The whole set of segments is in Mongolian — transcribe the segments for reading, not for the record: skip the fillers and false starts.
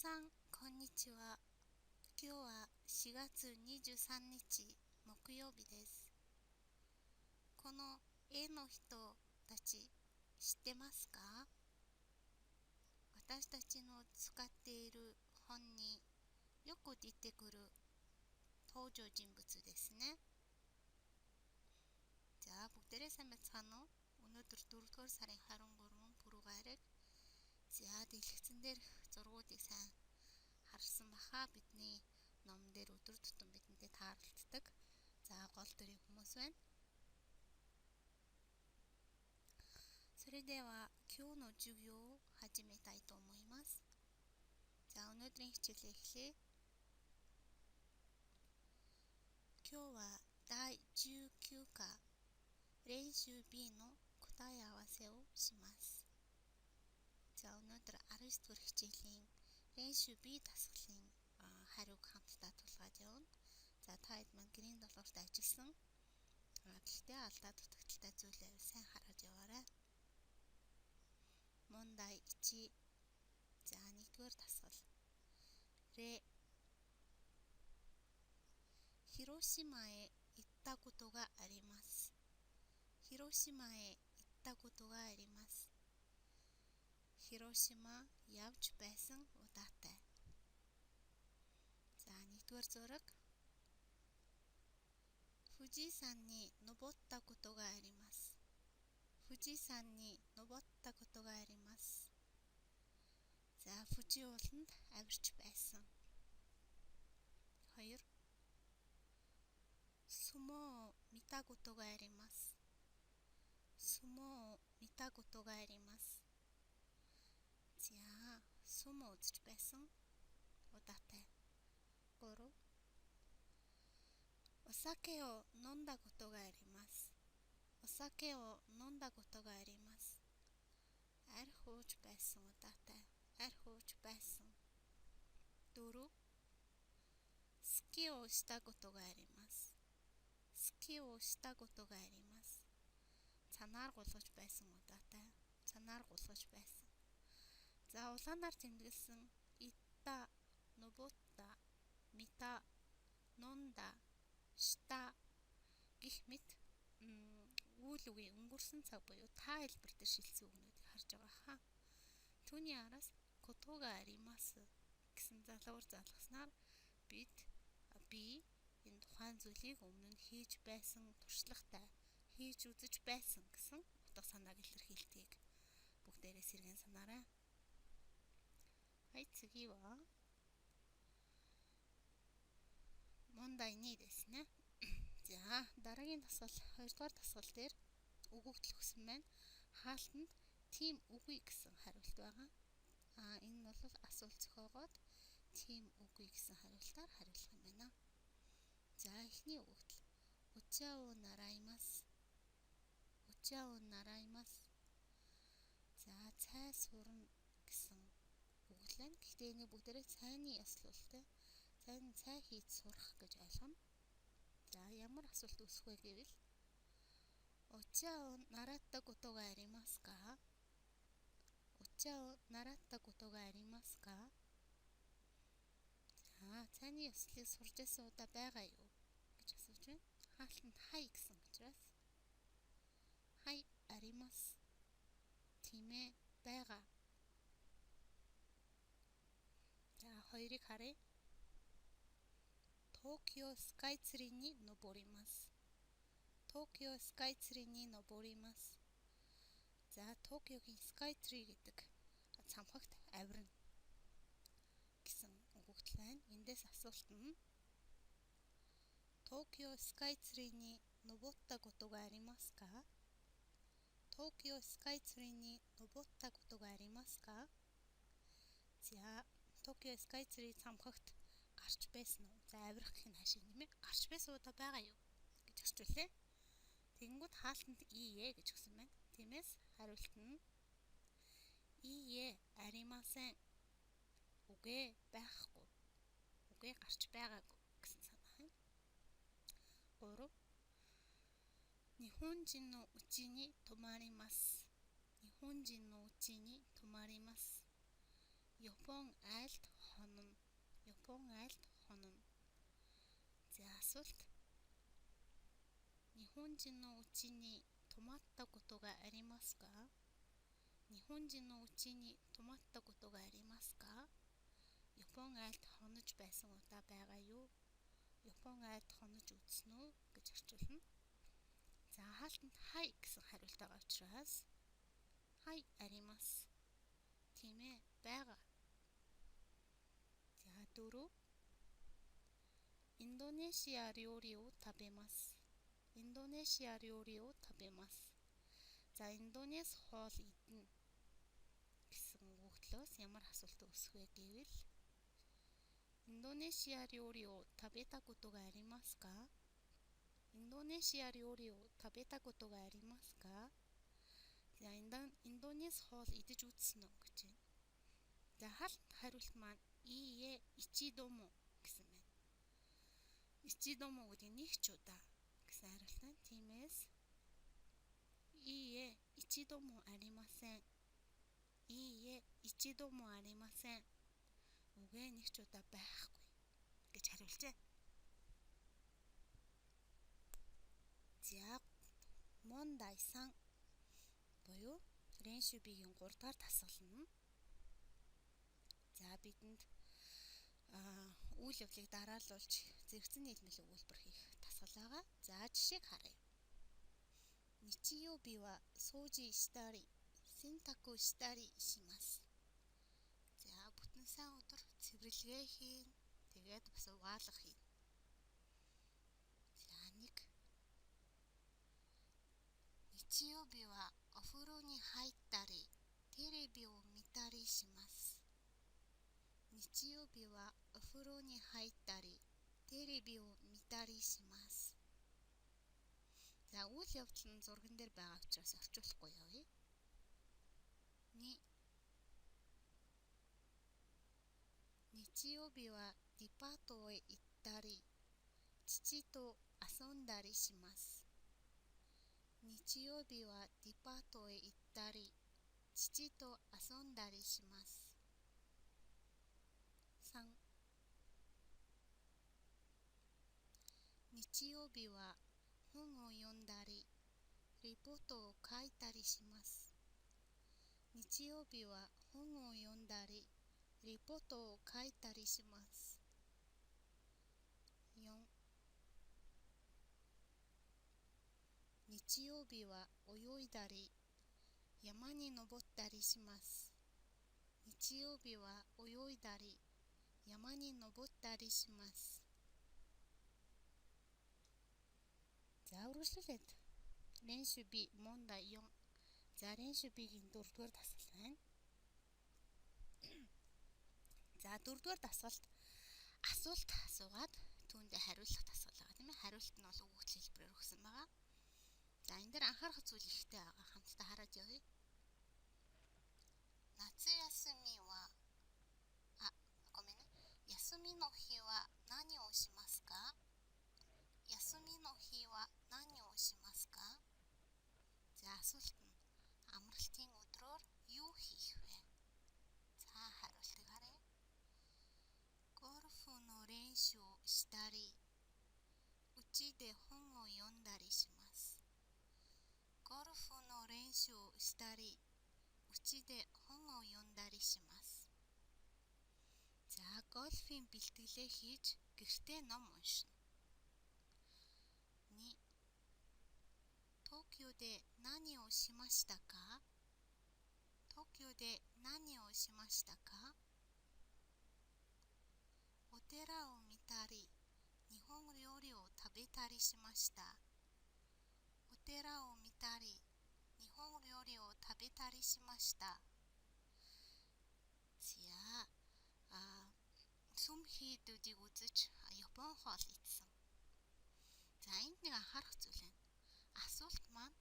さん、こんにちは。今日は4月23日木曜日です。この絵の人たち知ってますか？私たちの使っている本によく出てくる登場人物ですね。За бүгдээрээ сайн байцгаана уу? Өнөөдөр 4-р сарын 23 пүрэв гараг. За дэлгэцэн дээр зургуудыг сайн харсан баха. Бидний ном дээр өдөр тутам бидэнтэй тааралддаг. За гол дүрийн хүмүүс байна. それでは今日の授業を始めたいと思います。じゃあөнөөдрийн хичээлээ эхлэе. 今日は第19課練習 B の答え合わせをします. За өнөөдөр 19 дугаар хичээлийн練習 B дасгалын хариуг хамтдаа тулгаад явна. За та хэд маань гэрийн долоорт ажилласан. Гэхдээ алдаа дутагдaltaй зүйлээ сайн хараад яваарай. 問題1. じゃあ2дугаар дасгал. 例. 広島へ行ったことがあります。広島へ行ったことがあります. Hiroshima явж байсан удаатай. За 2дугаар зураг. 富士山に登ったことがあります。富士山に登ったことがあります. За Fuji ууланд авирч байсан. 2. 相撲を見たことがあります。相撲を見たことがあります. За相撲үзэж байсан удаатай. 3. お酒を飲んだことがあります。お酒を飲んだことがあります. Арх ууж байсан удаатай. Арх ууж байсан. 4. スキーをしたことがあります。スキーをしたことがあります. Цанаар гулгаж байсан удаатай. Цанаар гулгаж байсан. За улаанаар тэмдэглэсэн итта, нобутта, мита, нунда, шта гэх мэт үйл үгийн өнгөрсөн цаг буюу та хэлбэр дээр шилжсэн үгнүүдийг харж байгаа хаа. Түүний араас котога аримас гэсэн залгуур залгаснаар би энэ тухайн зүйлийг өмнө нь хийж байсан туршлагатай, хийж үзэж байсан гэсэн утга санааг илэрхийлтийг бүгдээрээ сэргэн санаарай. はい、次は問題2ですね. За дараагийн дасгал 2 дугаар дасгал дээр өгөгдөл өгсөн байна. Хаалтанд тийм үгүй гэсэн хариулт байгаа. Энэ нь бол асуулт зохиогоод тийм үгүй гэсэн хариултаар хариулах юм байна. За эхний өгөгдөл. Учаа уу нараймас. Учаа уу нараймас. За цай сурна гэсэн өгөгдөл байна. Гэхдээ энийг бүгдээрээ цайны яслуултай. Цай хийж сурах гэж ойлгоно. За ямар асуулт үүсэх вэ гэвэл Учаа уу наратта кото га аримасу ка? Учаа уу наратта кото га аримасу ка? За цайны яслыг сурж байсан удаа байгаа юу гэж асууж байна. Хаалтанд хай гэсэн учраас хай аримас. Тийм ээ байгаа. За хоёрыг харъя. Токио скайцри ни ноборимас. Токио скайцри ни ноборимас. За Токиогийн скайцри гэдэг цамхагт авирна гэсэн өгөгдөл байна. Эндээс асуулт нь Токио скайцри ни ноботта кото га аримасу ка? Токио скайцри ни ноботта кото га аримасу ка? За Токио скайцри цамхагт гарч байсан уу? За авирах гэх нь хаашаа нэмээ. Гарч байсан удаа байгаа юу гэж асуулээ. Тэгэнгүүт хаалтанд ие гэж өгсөн байна. Тиймээс хариулт нь ие аримасен. Үгүй байхгүй. Үгүй гарч байгаагүй гэсэн санаа. 3. Нихонжин но учи ни томаримасу. Нихонжин но учи ни томаримасу. Япон айлд Япон айлд хонно. За асуулт. 日本人のうちに泊まったことがありますか？日本人のうちに泊まったことがありますか? Япон айлд хонож байсан удаа байгаа юу? Япон айлд хонож үзсэн үү гэж орчуулна. За хаалтанд хай гэсэн хариулт байгаа учраас хай аримас. Тийм ээ, байгаа. За 4. インドネシア料理を食べます。インドネシア料理を食べます. За Индонез хоол идэнэ гэсэн үгдлээс ямар асуулт үүсэх вэ гэвэлインドネシア料理を食べたことがありますか? インドネシア料理を食べたことがありますか? За Индонез хоол идэж үзсэн үү гэж байна. За хариулт маань ие ичидомо гэсэн байна. Ичидомо гэдэг нь нэг ч удаа гэсэн хариулт байна. Тиймээс ие ичидомо аримасен. Ие ичидомо аримасен. Үгүй нэг ч удаа байхгүй гэж хариулжээ. За Мондай сан буюу Реншүбигийн 3 дахь дасгал нь за бидэнд үйл явдлыг дараалуулж зэрэгцэн нийлмэл өгүүлбэр хийх дасгал байгаа. За жишээг харъя. 日曜日は掃除したり洗濯したりします. За бүтэн сайн өдөр цэвэрлэгээ хийн. Тэгээд бас угаалга хийн. За 1. 日曜日はお風呂に入ったりテレビを見たりします. 日曜日はお風呂に入ったりテレビを見たりします. За үйл явдал нь зурган дээр байгаа учраас орчуулахгүй явъя. 2. 日曜日はデパートへ行ったり父と遊んだりします. 日曜日はデパートへ行ったり父と遊んだりします. 3. 日曜日は本を読んだりレポートを書いたりします. 日曜日は本を読んだりレポートを書いたりします. 4. 日曜日は泳いだり山に登ったりします. 日曜日は泳いだり山に登ったりします. За үргэлжлүүлээд Реншүби Мондай 4. За Реншүбигийн 4-р дасгал байна. За 4-р дасгалд асуулт асуугаад түүндээ хариулах дасгал байгаа тийм ээ. Хариулт нь бол үгүйт хэлбэрээр өгсөн байгаа. За энэ дээр анхаарах зүйл ихтэй байгаа. Хамтдаа хараад явъя. 夏休みはごめんね。休みの日は何をしますか? 休みの日は何をしますか? За асуулт нь амралтын өдрөөр юу хийх вэ? За хариултыг харъя. ゴルフの練習をしたり家で本を読んだりします. ゴルフの練習をしたり家で本を読んだりします. За гольфийн бэлтгэлээ хийж гэртээ ном уншина. 2. 東京で何をしましたか? 東京で何をしましたか? お寺を見たり日本料理を食べたりしました. お寺を見たり日本料理を食べたりしました. За сүм хийдүүдийг үзэж Япон хоол идсэн. За энд нэг анхаарах зүйл байна. Асуулт маань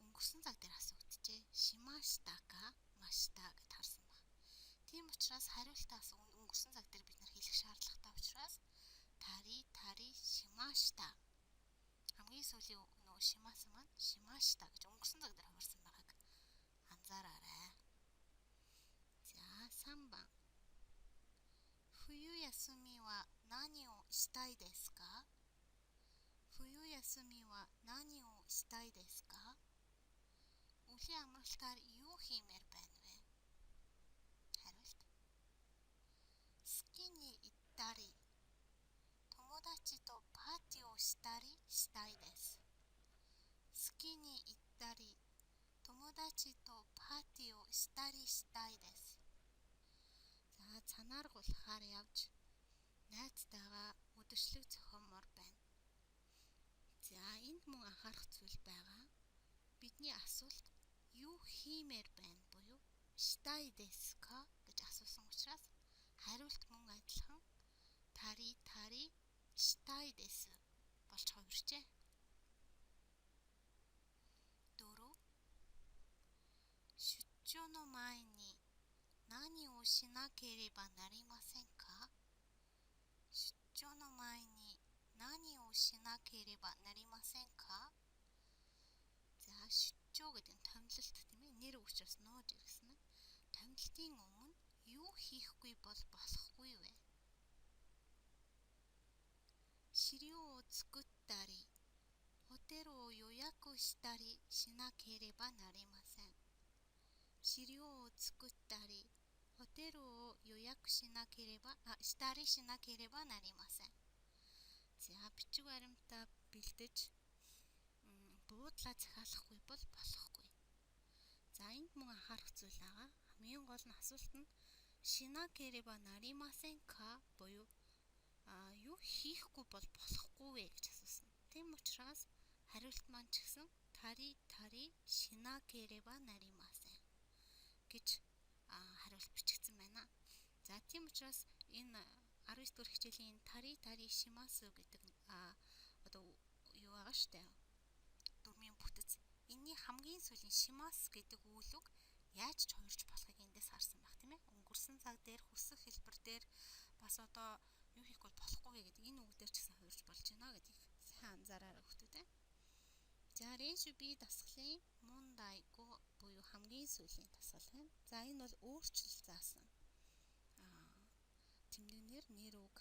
өнгөрсөн цаг дээр асуугджээ. Шимаштака, машта гэд харсан баг. Тийм учраас хариултаас өнгөрсөн цаг дээр бид нар хэлэх шаардлагатай учраас тари шимашта. Хамгийн сүүлийн нөгөө шимасан маань шимашта гэж өнгөрсөн цаг дээр хуваарсан байгааг анзаараарай. За 3 番. 冬休休みは何をしたいですか？冬休みは何をしたいですか？Үхлийн амралтаар юу хиймээр байна вэ? Хариулт. スキに行ったり、友達とパーティーをしたりしたいです。スキに行ったり、友達とパーティーをしたりしたいです。За цанаар гулахаар явж найзтайгаа өдөршлөг зохиомоор байна. За энд мөн анхаарах зүйл байгаа. Бидний асуулт юу хиймээр байна буюу "Штай дэс ка" гэж асуусан учраас хариулт мөн адилхан тари штай дэс болж хувирчээ. 4. 出張の前に何をしなければなりませんか？出張の前に何をしなければなりませんか? За шүтжөө гэдэг нь томилолт тийм ээ. Нэр учраас нууж ирсэн нь. Томилтын өмнө юу хийхгүй бол болохгүй вэ? 資料を作ったり、ホテルを予約したりしなければなりません。資料を作ったり、ホテルを予約したりしなければなりません. За бичиг баримтаа бэлдэж буудлаа захиалахгүй бол болохгүй. За энд мөн анхаарах зүйл байгаа. Хамгийн гол нь асуулт нь шинакереба наримасен ка буюу юу хийхгүй бол болохгүй вэ гэж асуусан. Тийм учраас хариулт маань ч гэсэн тари шинакереба наримасен гэж хариулт бичигдсэн байна. За тийм учраас энэ 19 дугаар хичээлийн тари шимасу гэдэг одоо юу байгаа штэ. Дөрмийн бүтэц. Энийний хамгийн сүүлийн шимас гэдэг үйлүг яаж ч хувирч болохыг эндээс харсан баг тийм ээ. Өнгөрсөн цаг дээр хүсэх хэлбэр дээр бас одоо юу хийх бол болохгүй гэдэг энэ үг дээр ч гэсэн хувирч болж байна гэдгийг сайн анзаараарай хүүхдүүд. За реншү би дасгалын мундайго буюу хамгийн сүүлийн дасгал байна. За энэ бол өөрчлөлт заасан. Тэмдэгнэр нэр үг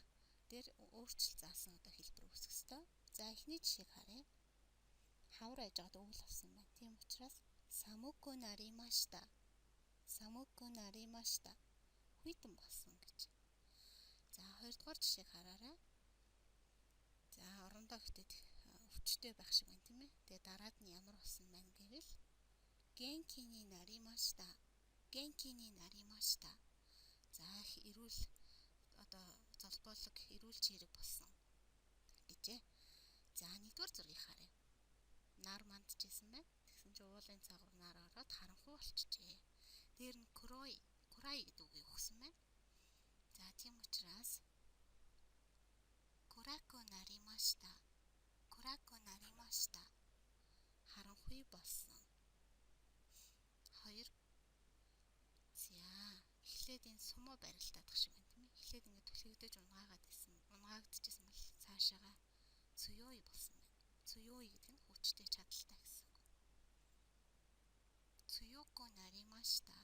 дээр өөрчлөлт заасан одоо хэлбэр үүсгэх ёстой. За эхний жишээг харъя. Хавар айж байгаад өвөл авсан байна. Тийм учраас самуку наримашта. Самуку наримашта. Хүйтэн болсон гэж. За хоёрдугаар жишээг хараарай. За орондоо хитэд өвчтэй байх шиг байна тийм ээ. Тэгээ дараад нь ямар болсон байна гэвэл генкини наримашта. Генкини наримашта. За эрүүл одоо золбоолог эрүүл чирэг болсон гэжээ. За нэгдүгээр зургийг харъя. Нар мандчихсэн байна. Тэгсэн чинь уулын цагуур нар ороод харанхуй болчихжээ. Дээр нь курай гэдэг үгийг өгсөн байна. За тийм учраас кураку наримашта. Кураку наримашта. Харанхуй болсон. 2. За эхлээд энэ сумоо барилдаадах шиг байна тийм ээ. Эхлээд ингэ түлхэгдэж унгаагдчихсэн бол цаашаага цуёй болсон байна. Цуёй гэдэг нь хүчтэй чадaltaй гэсэн үг. Цуёку наримашта.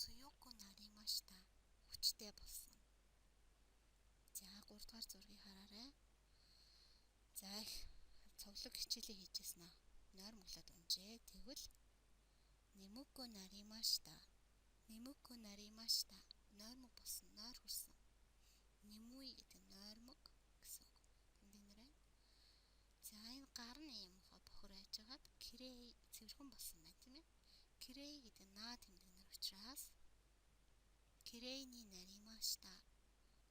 Цуёку наримашта. Хүчтэй болсон. За 3 дугаар зургийг хараарай. За их цовлог хичээлээ хийжсэн аа. Нойр моглоод унжээ. Тэгвэл немуку наримашта. Немуку наримашта. Нойрмог болсон. Нойр хүрсэн. Немуй гэдэг нойрмог гэсэн үг. Тэмдэгнэрээ. За энэ гар нь юм бохор айж хагаад кирей цэвэрхэн болсон байна тийм ээ. Кирей гэдэг наа тэмдэгнэр учраас кирейни наримашта.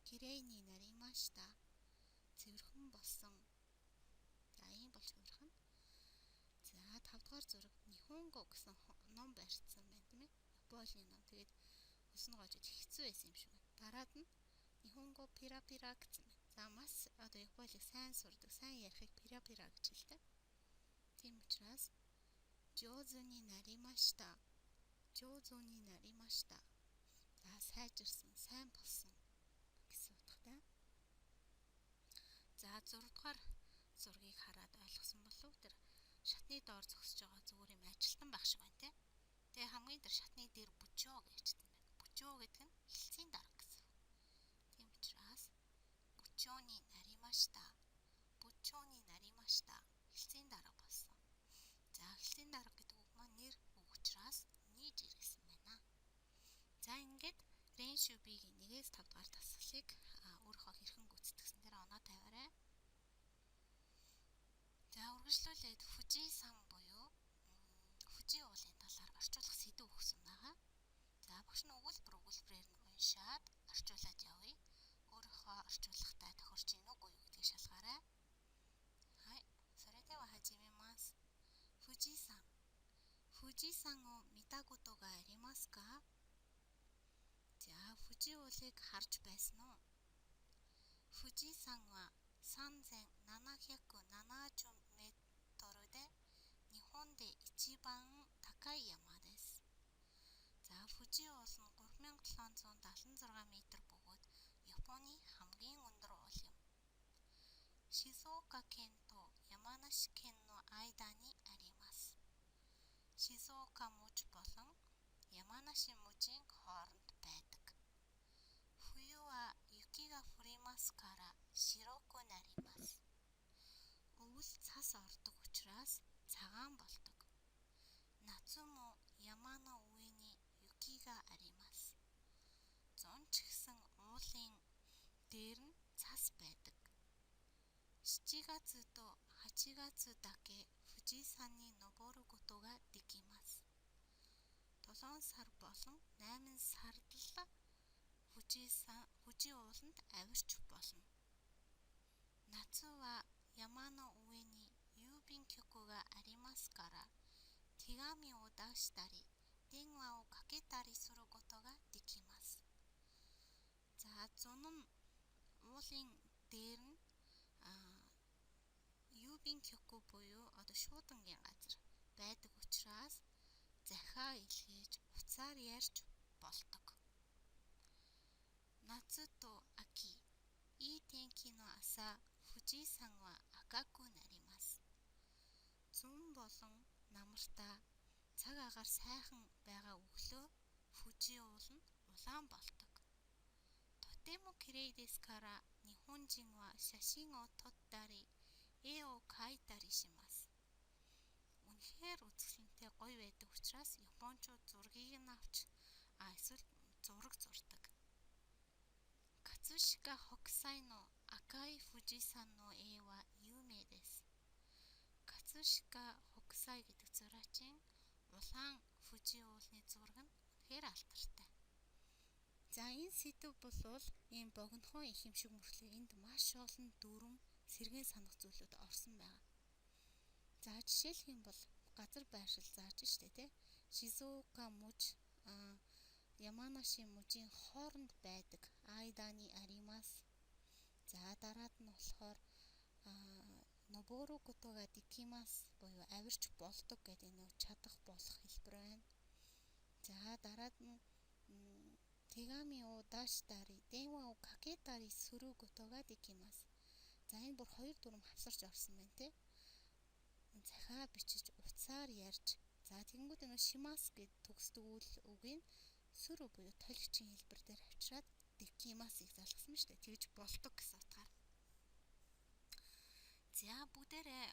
Кирейни наримашта. Цэвэрхэн болсон. За ийм болж хувирах нь. За 5 дугаар зураг Нихонго гэсэн ном барьсан байна тийм ээ. Японы ном. Тэгээд өснө гоожиж хэцүү байсан юм шиг байна. Дараад нь Нихонго пира гэсэн байна. За маш одоо Японийг сайн сурдаг, сайн ярихыг пира гэж хэлдэг. Тийм учраас жозуни наримашта. Жозуни наримашта. За сайжирсан, сайн болсон гэсэн утгатай. За 6 дугаар зургийг хараад ойлгосон болов уу? Тэр шатны доор зогсож байгаа зүгээр юм ажилтан байх шиг байна те. Тэгээ хамгийн дээр шатны дээр бүжөө гэжсэн байна. Бүжөө гэдэг нь хилцээний дарга гэсэн. Тийм учраас ш та. Хэлцээний дарга болсон. За хэлцээний дарга гэдэг үг маань нэр үг учраас нийж ирсэн байна. За ингээд Рен Шүбигийн 1-5 дугаар дасгалыг өөрийнхөө хэрхэн гүйцэтгсэн дээр оноо тавиарай. За үргэлжлүүлээд Фужисан буюу Фужи уулын талаар орчуулах сэдв өгсөн байгаа. За багш нь өгүүлбэрээр нь уншаад орчуулад явъя. Өөрийнхөө орчуулгатай тохирч ийн үгүй юу гэдгийг шалгаарай. Хай, それでは始めます。富士山。富士山を見たことがありますか? За, Фужи уулыг харж байсан уу? 富士山は3770メートルで日本で一番高い山です。За, Фужи уул нь 3776 метр бөгөөд Японы хамгийн өндөр уул юм. 静岡県と山梨県の間にあります。静岡муж болон山梨мужийн хооронд байдаг. 冬は雪が降りますから白くなります. Өвөл цас ордог учраас цагаан болдог. 夏も山の上に雪があります. Зун ч гэсэн уулын дээр нь цас байдаг. 7月と8月だけ富士山に登ることができます. 7 сар болон 8 сард л Фужи ууланд авирч болно. 夏は山の上に郵便局がありますから手紙を出したり電話をかけたりすることができます. За, зун нь уулын дээр нь郵便局буюу одоо шуудангийн газар байдаг учраас захиа илгээж уцаар ярьж болдог. 夏と秋、いい天気の朝、富士山は赤くなります. Зун болон намартаа цаг агаар сайхан байгаа өглөө Фужи уул нь улаан болдог. とても綺麗ですから日本人は写真を撮ったり絵を描いたりします. Үнэхээр үзэсгэлэнтэй гоё байдаг учраас Япончууд зургийг нь авч эсвэл зураг зурдаг. 葛飾北斎の赤い富士山の絵は有名です. 葛飾北斎гэдэг зураачийн улаан Фужи уулны зураг нь үнэхээр алдартай. За, энэ сэдв бол ийм богинохон их юм шиг мөртлөө энд маш олон дүрм, сэргээн санах зүйлүүд орсон байгаа. За, жишээлх юм бол газар байршил зааж штэ тий. Шизуока муж, Яманаши мужийн хооронд байдаг. Айданы аримас. За, дараад нь болохоор Нобору готога дикимас буюу авирч болдог гэдэг нэг чадах болох хэлбэр байна. За, дараад нь Тэгами о даштари, денва о какетари сүрүү готога дикимас. За, энэ бүр 2 дүрм хавсарч орсон байна те. Захиа бичиж уцаар ярьж. За, тэгэнгүүт энэ шимас гэд төгсдөг үгийн сүрүү буюу толигчийн хэлбэр дээр авчираад дикимасыг залгасан шүү дээ. Тэгж болдог гэсэн утгаар. За, бүгдээрээ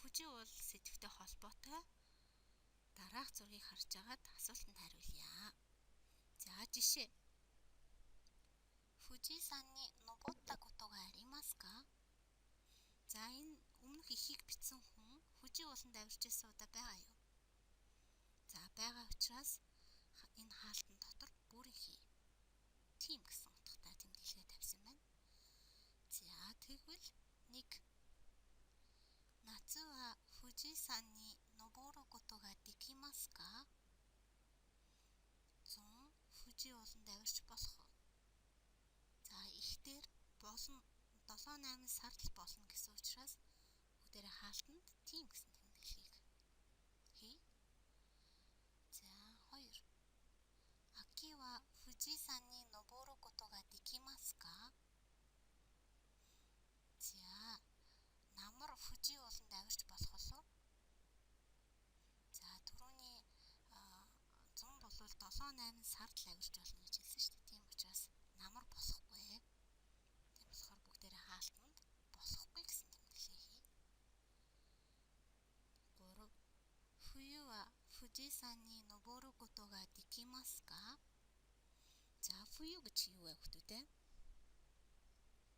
Фужи уул сэдвтэй холбоотой дараах зургийг харж агаад асуултанд хариулъя. За, жишээ. 富士山に登ったことがありますか? За, энэ өмнөх ихийг бичсэн хүн Фужи ууланд авирч ирсэн удаа байгаа юу? За, байгаа учраас энэ хаалтан дотор бүрэн хий. Тийм гэсэн утгатай тэмдэглэгээ тавьсан байна. За, тэгвэл 1. 夏は富士山に登ることができますか? Зун Фужи ууланд авирч болох уу? За, ихтер болно 7-8 сард л болно гэсэн учраас бүгдээрээ хаалтанд тийм гэсэн тэмдэглэгийг хий. За, 2. 秋は富士山に登ることができますか? За, намар Фужи ууланд авирч болох уу? За, түрүүний зун бол 7-8 сард л авирч болно гэж хэлсэн шүү дээ. Тийм учраас намар болохгүй. Тийм болохоор бүгдээрээ хаалтанд болохгүй гэсэн тэмдэглэгээ хий. Фую гэж юу вэ хүүхдүүдээ?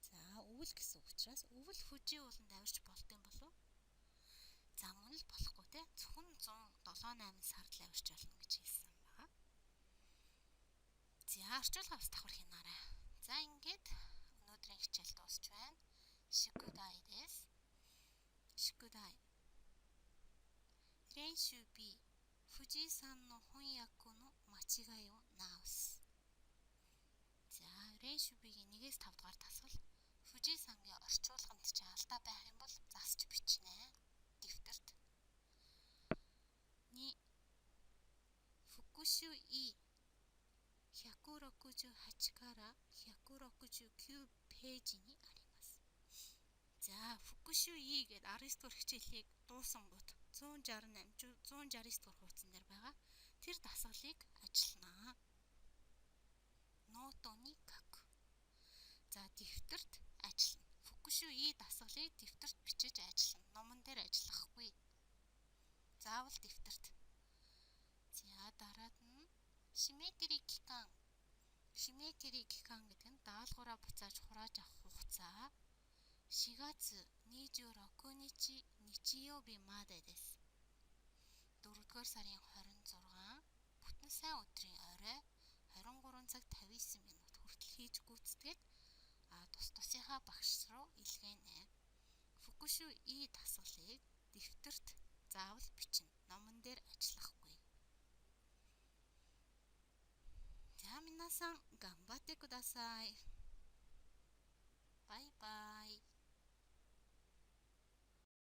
За өвөл гэсэн үг учраас өвөл хүжийн ууланд авирч болдсон болов уу? За мөн л болохгүй те. Зөвхөн 107-8 сард л авирч болно гэж хэлсэн байгаа. За орчуулга бас давхар хийнаарай. За ингээд өнөөдрийн хичээл дуусч байна. Шикудай дэс. Шикудай. Реншүби Фужисан но хоньяку но мачигаи о наосу. За реншүбигийн 1-5 дугаар дасгал Фужисангийн орчуулганд ч алдаа байх юм бол засч бичнэ. Дэвтэрт. 2. Фукушу И 168から169ページにあります。За Фукушу И гэдэг 19 дугаар хичээлийг дуусан бут 168 169 дугаар хуудсан дээр байгаа. Тэр дасгалыг ажилланаа. Нотони каку. За дэвтэрт ажиллана. Фукушу И дасгалыг дэвтэрт бичиж ажиллана. Номон дээр ажиллахгүй. Заавал дэвтэрт. За дараад нь шимэкири кикан. Шимэкири кикан гэдэг нь даалгавраа буцааж хурааж авах хугацаа 4月26日日曜日までです。 4-р сарын 26 бүтэн сайн өдрийн орой 23 цаг 59 минут хүртэл хийж гүйцэтгээд тус тусынхаа багш руу илгээнэ. Фукушу И дасгалыг дэвтэрт заавал бичнэ. Номон дээр ажиллахгүй. За минасан гамбатте кудасай.